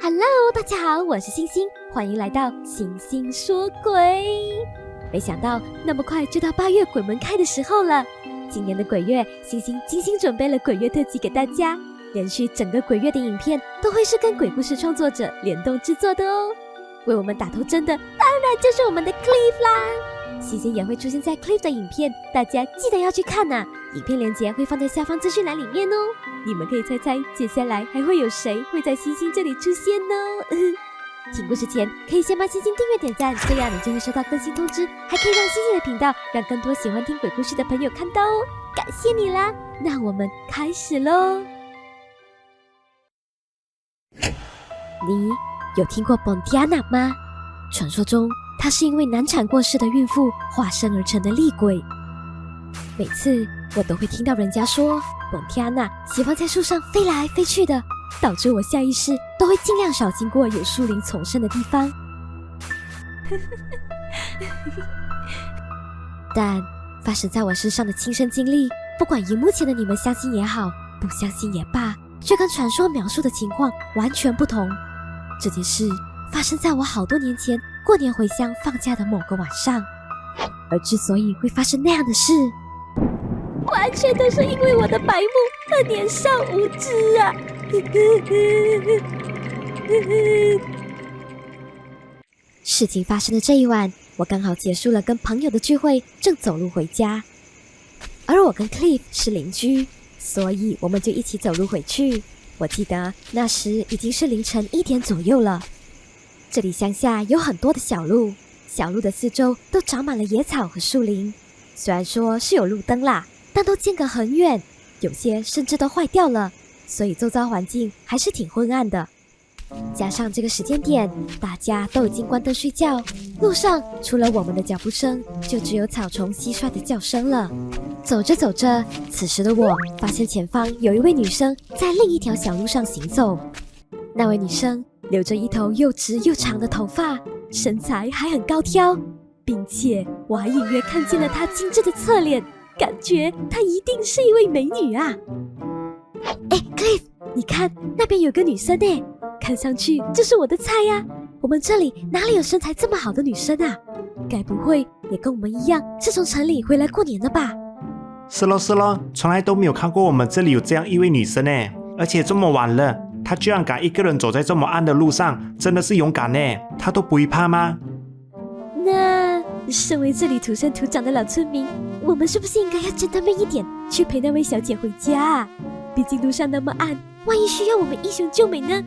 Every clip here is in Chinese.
Hello， 大家好，我是星星，欢迎来到星星说鬼。没想到那么快就到8月鬼门开的时候了。今年的鬼月，星星精心准备了鬼月特辑给大家，连续整个鬼月的影片都会是跟鬼故事创作者联动制作的哦。为我们打头针的当然就是我们的 Cliff 啦，星星也会出现在 Cliff 的影片，大家记得要去看啊，影片连结会放在下方资讯栏里面哦。你们可以猜猜接下来还会有谁会在星星这里出现呢？听故事前可以先帮星星订阅点赞，这样你就会收到更新通知，还可以让星星的频道让更多喜欢听鬼故事的朋友看到哦，感谢你啦！那我们开始咯。你有听过 Bontiana 吗？传说中她是因为难产过世的孕妇化身而成的厉鬼。每次我都会听到人家说Bontiana 喜欢在树上飞来飞去的，导致我下意识都会尽量少经过有树林丛生的地方。但发生在我身上的亲身经历，不管荧幕前的你们相信也好，不相信也罢，却跟传说描述的情况完全不同。这件事发生在我好多年前过年回乡放假的某个晚上，而之所以会发生那样的事，完全都是因为我的白目和年少无知啊！事情发生的这一晚，我刚好结束了跟朋友的聚会，正走路回家。而我跟 Cliff 是邻居，所以我们就一起走路回去。我记得那时已经是凌晨1点左右了。这里乡下有很多的小路，小路的四周都长满了野草和树林。虽然说是有路灯啦，但都间隔很远，有些甚至都坏掉了，所以周遭环境还是挺昏暗的。加上这个时间点，大家都已经关灯睡觉，路上除了我们的脚步声，就只有草丛蟋蟀的叫声了。走着走着，此时的我发现前方有一位女生在另一条小路上行走。那位女生留着一头又直又长的头发，身材还很高挑，并且我还隐约看见了她精致的侧脸，感觉她一定是一位美女啊。Cliff， 你看那边有个女生耶，看上去就是我的菜呀。我们这里哪里有身材这么好的女生啊？该不会也跟我们一样是从城里回来过年的吧？是咯是咯，从来都没有看过我们这里有这样一位女生呢，而且这么晚了，她居然敢一个人走在这么暗的路上，真的是勇敢呢。她都不会怕吗？那身为这里土生土长的老村民，我们是不是应该要真的慢一点，去陪那位小姐回家啊？毕竟路上那么暗，万一需要我们英雄救美呢？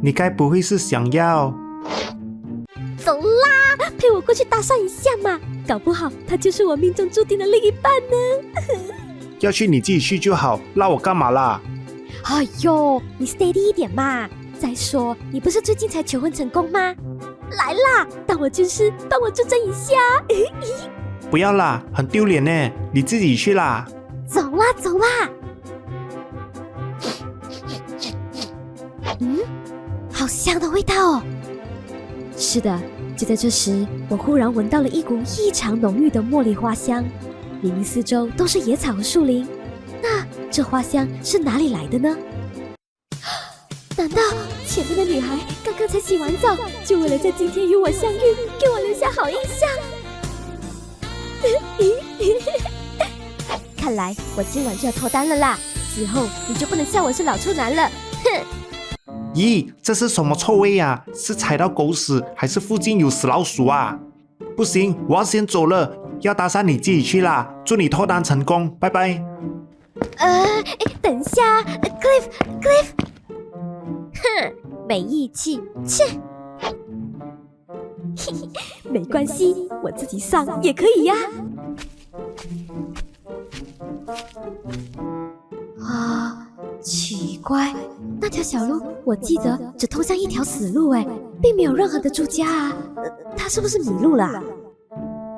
你该不会是想要……走啦，陪我过去搭讪一下嘛，搞不好他就是我命中注定的另一半呢。要去你自己去就好，拉我干嘛啦？哎呦，你 steady 一点嘛！再说，你不是最近才求婚成功吗？来啦，当我军师，帮我助阵一下。不要啦，很丢脸呢，你自己去啦。走啦走啦。好香的味道哦。是的，就在这时，我忽然闻到了一股异常浓郁的茉莉花香。明明四周都是野草和树林，那这花香是哪里来的呢？难道前面的女孩刚刚才洗完澡，就为了在今天与我相遇，给我留下好印象？看来我今晚就要脱单了啦，之后你就不能笑我是老处男了，哼！咦，这是什么臭味呀？是踩到狗屎，还是附近有死老鼠啊？不行，我要先走了，要搭讪你自己去啦，祝你脱单成功，拜拜。等一下，Cliff， 哼，没义气，切！没关系，我自己上也可以呀。奇怪，那条小路我记得只通向一条死路，并没有任何的住家啊。他是不是迷路了啊？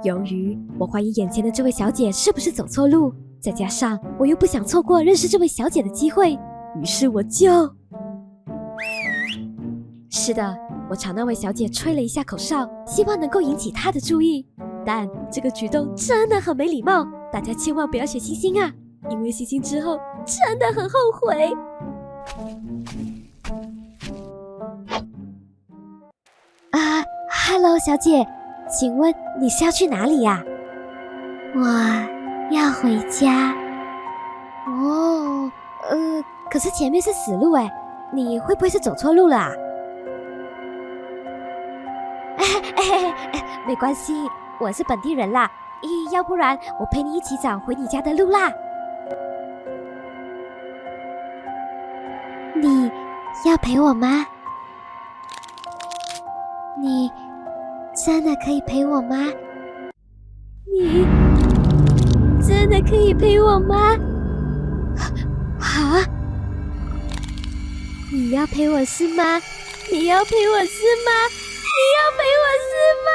由于我怀疑眼前的这位小姐是不是走错路，再加上我又不想错过认识这位小姐的机会，于是我就是的，我朝那位小姐吹了一下口哨，希望能够引起她的注意。但这个举动真的很没礼貌，大家千万不要学星星啊，因为星星之后真的很后悔。，Hello， 小姐，请问你是要去哪里呀？我要回家。哦，可是前面是死路哎，你会不会是走错路了啊？没关系，我是本地人啦。要不然我陪你一起找回你家的路啦。你要陪我吗？你真的可以陪我吗？你真的可以陪我吗？啊？你要陪我是吗？你要陪我是吗？你要陪我是吗？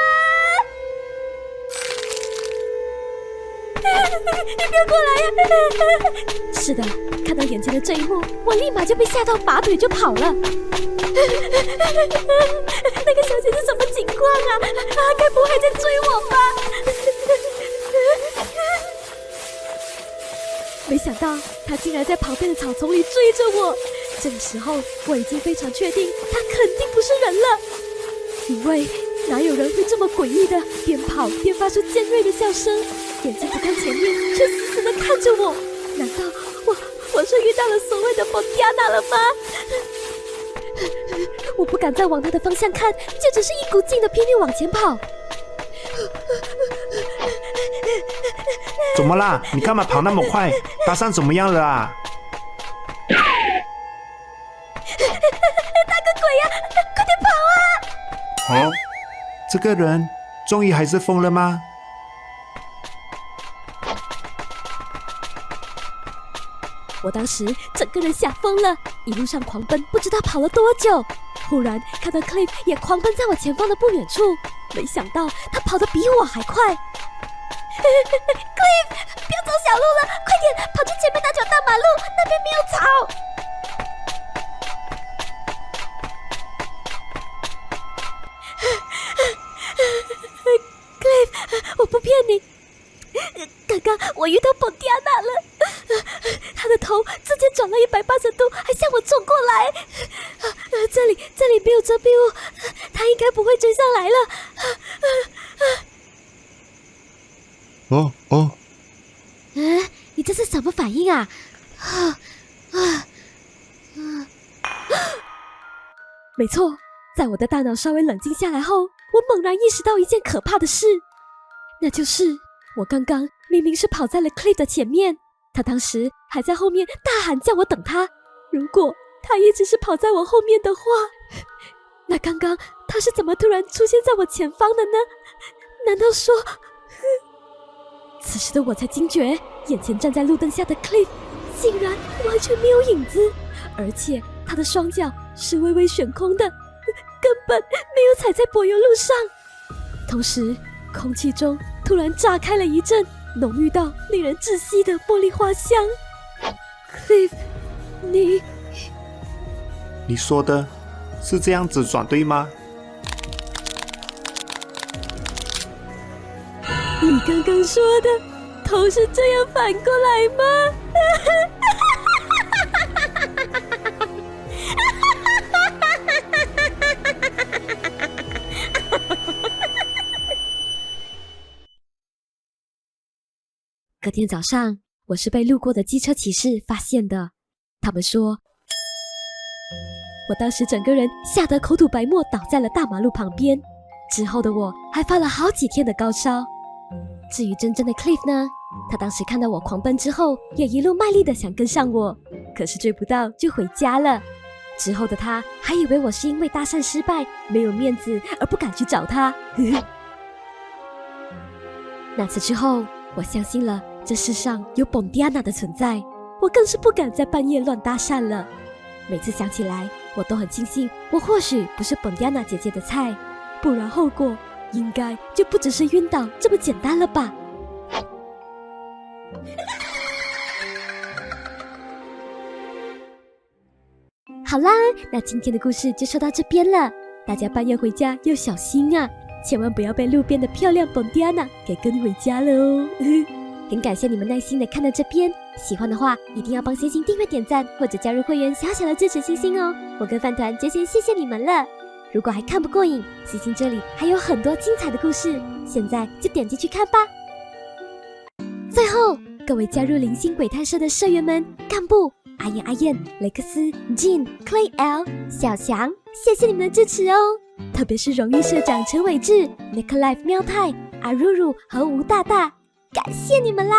你不要过来呀！是的，看到眼前的这一幕，我立马就被吓到，拔腿就跑了。那个小姐是什么情况啊？该不会还在追我吧？没想到她竟然在旁边的草丛里追着我。这个时候，我已经非常确定她肯定不是人了，因为哪有人会这么诡异的边跑边发出尖锐的笑声，眼睛不看前面，却死死地看着我。难道我是遇到了所谓的蒙蒂亚娜了吗？我不敢再往她的方向看，就只是一股劲的拼命往前跑。怎么啦？你干嘛跑那么快？搭讪怎么样了啊？打个鬼呀！快点跑啊！哦，这个人终于还是疯了吗？我当时整个人吓疯了，一路上狂奔，不知道跑了多久。忽然看到 Cliff 也狂奔在我前方的不远处，没想到他跑得比我还快。Cliff， 不要走小路了，快点跑去前面那条大马路，那边没有草。Cliff， 我不骗你，刚刚我遇到蒙蒂亚娜了，她的头直接转了180度，还向我冲过来。这里没有遮蔽物，她应该不会追上来了。你这是什么反应啊？没错，在我的大脑稍微冷静下来后，我猛然意识到一件可怕的事，那就是我刚刚明明是跑在了 Cliff 的前面，他当时还在后面大喊叫我等他。如果他一直是跑在我后面的话，那刚刚他是怎么突然出现在我前方的呢？难道说……此时的我才惊觉，眼前站在路灯下的 Cliff 竟然完全没有影子，而且他的双脚是微微悬空的，根本没有踩在柏油路上。同时空气中突然炸开了一阵浓郁到令人窒息的茉莉花香。Cliff， 你说的是这样子转对吗？你刚刚说的头是这样反过来吗？隔天早上，我是被路过的机车骑士发现的。他们说，我当时整个人吓得口吐白沫，倒在了大马路旁边。之后的我还发了好几天的高烧。至于真正的 Cliff 呢，他当时看到我狂奔之后，也一路卖力的想跟上我，可是追不到就回家了。之后的他还以为我是因为搭讪失败没有面子而不敢去找他。那次之后，我相信了这世上有蒙蒂亚娜的存在，我更是不敢在半夜乱搭讪了。每次想起来，我都很庆幸我或许不是蒙蒂亚娜姐姐的菜，不然后果应该就不只是晕倒这么简单了吧。好啦，那今天的故事就说到这边了，大家半夜回家要小心啊，千万不要被路边的漂亮蒙蒂亚娜给跟回家了哦。很感谢你们耐心的看到这边，喜欢的话一定要帮星星订阅点赞或者加入会员小小的支持星星哦，我跟饭团就先谢谢你们了。如果还看不过瘾，星星这里还有很多精彩的故事，现在就点进去看吧。最后，各位加入零星鬼探社的社员们，干部阿燕、阿燕、雷克斯、Jean、Clay、L、小翔，谢谢你们的支持哦！特别是荣誉社长陈伟志、Nick Life 喵太、阿如如和吴大大，感谢你们啦！